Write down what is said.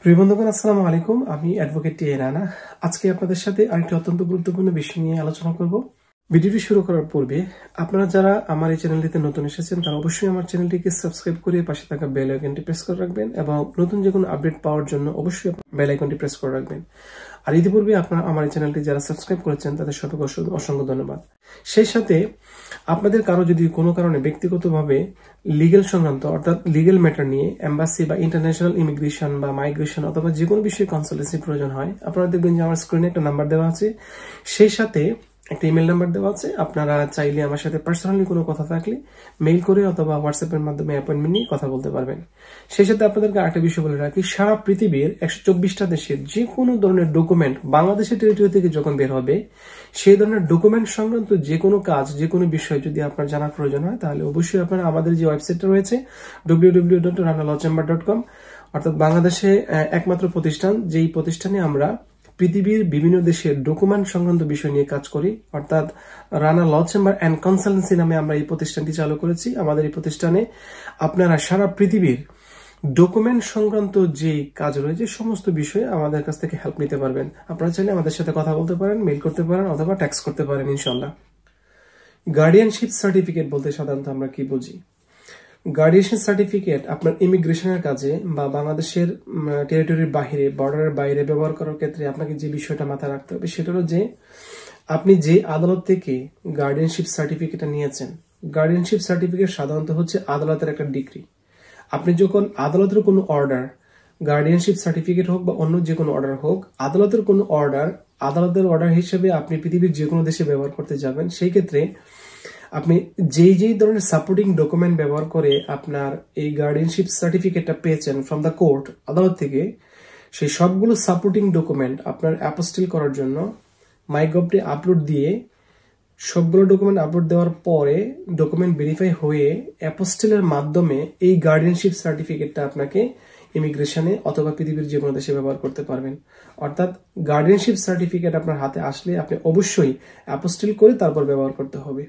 প্রিয় বন্ধুগণ, আসসালামু আলাইকুম। আমি অ্যাডভোকেট টি এ রানা। আজকে আপনাদের সাথে আরেকটি অত্যন্ত গুরুত্বপূর্ণ বিষয় নিয়ে আলোচনা করব। ভিডিওটি শুরু করার পূর্বে আপনারা যারা আমার এই চ্যানেলটিতে নতুন এসেছেন তারা অবশ্যই আমার চ্যানেলটিকে সাবস্ক্রাইব করে পাশে থাকা বেল আইকনটি প্রেস করে রাখবেন এবং নতুন যে কোনো আপডেট পাওয়ার জন্য অবশ্যই বেল আইকনটি প্রেস করে রাখবেন। আর ইতিপূর্বে আপনারা আমার এই চ্যানেলটি যারা সাবস্ক্রাইব করেছেন তাদের সবাইকে অসংখ্য ধন্যবাদ। সেই সাথে আপনাদের কারো যদি কোনো কারণে ব্যক্তিগতভাবে লিগেল সংক্রান্ত অর্থাৎ লিগেল ম্যাটার নিয়ে এম্বাসি বা ইন্টারন্যাশনাল ইমিগ্রেশন বা মাইগ্রেশন অথবা যে কোনো বিষয়ে কনসালটেন্সি প্রয়োজন হয়, আপনারা দেখবেন যে আমার স্ক্রিনে একটা নাম্বার দেওয়া আছে, সেই সাথে একটা ইমেল নাম্বার দেওয়া আছে। আপনারা চাইলে আমার সাথে পার্সোনালি কোনো কথা থাকলে মেইল করে অথবা হোয়াটসঅ্যাপের মাধ্যমে অ্যাপয়েন্টমেন্ট নিয়ে কথা বলতে পারবেন। সেই সাথে আপনাদেরকে আরেকটা বিষয় বলে রাখি, সারা পৃথিবীর 124টা দেশের যে কোনো ধরনের ডকুমেন্ট বাংলাদেশের টেরিটরি থেকে যখন বের হবে, সেই ধরনের ডকুমেন্ট সংক্রান্ত যে কোনো কাজ, যে কোনো বিষয় যদি আপনার জানার প্রয়োজন হয় তাহলে অবশ্যই আপনারা আমাদের যে ওয়েবসাইটটা রয়েছে www.ranalawchamber.com, অর্থাৎ বাংলাদেশে একমাত্র প্রতিষ্ঠান যেই প্রতিষ্ঠানে আমরা পৃথিবীর বিভিন্ন দেশের ডকুমেন্ট সংক্রান্ত বিষয় নিয়ে কাজ করি, অর্থাৎ রানা ল চেম্বার অ্যান্ড কনসালটেন্সি নামে আমরা এই প্রতিষ্ঠানটি চালু করেছি। আমাদের এই প্রতিষ্ঠানে আপনারা সারা পৃথিবীর ডকুমেন্ট সংক্রান্ত যে কাজ রয়েছে সমস্ত বিষয়ে আমাদের কাছ থেকে হেল্প নিতে পারবেন। আপনারা চাইলে আমাদের সাথে কথা বলতে পারেন, মেইল করতে পারেন অথবা টেক্সট করতে পারেন ইনশাল্লাহ। গার্ডিয়ানশিপ সার্টিফিকেট বলতে সাধারণত আমরা কি বুঝি? গার্ডিয়ানশিপ সার্টিফিকেট আপনার ইমিগ্রেশনের কাজে বা বাংলাদেশের টেরিটরির বাহিরে, বর্ডারের বাইরে ব্যবহার করার ক্ষেত্রে আপনাকে যে বিষয়টা মাথায় রাখতে হবে সেটা হলো যে আপনি যে আদালত থেকে গার্ডিয়ানশিপ সার্টিফিকেটটা নিয়েছেন, গার্ডিয়ানশিপ সার্টিফিকেট সাধারণত হচ্ছে আদালতের একটা ডিগ্রি। আপনি যখন আদালতের কোনো অর্ডার, গার্ডিয়ানশিপ সার্টিফিকেট হোক বা অন্য যে কোনো অর্ডার হোক, আদালতের কোনো অর্ডার আদালতের অর্ডার হিসেবে আপনি পৃথিবীর যে কোনো দেশে ব্যবহার করতে যাবেন, সেই ক্ষেত্রে আপনি যেই ধরনের সাপোর্টিং ডকুমেন্ট ব্যবহার করে আপনার এই গার্ডিয়ানশিপ সার্টিফিকেটটা পেয়েছেন ফ্রম দ্য কোর্ট, আদালত থেকে, সেই সবগুলো সাপোর্টিং ডকুমেন্ট আপনার অ্যাপোস্টিল করার জন্য মাইগভটি আপলোড দিয়ে সবগুলো ডকুমেন্ট আপলোড দেওয়ার পরে ডকুমেন্ট ভেরিফাই হয়ে অ্যাপোস্টিলের মাধ্যমে এই গার্ডিয়ানশিপ সার্টিফিকেটটা আপনাকে ইমিগ্রেশনে অথবা পৃথিবীর যে কোনো দেশে ব্যবহার করতে পারবেন। অর্থাৎ গার্ডিয়ানশিপ সার্টিফিকেট আপনার হাতে আসলে আপনি অবশ্যই অ্যাপোস্টিল করে তারপর ব্যবহার করতে হবে।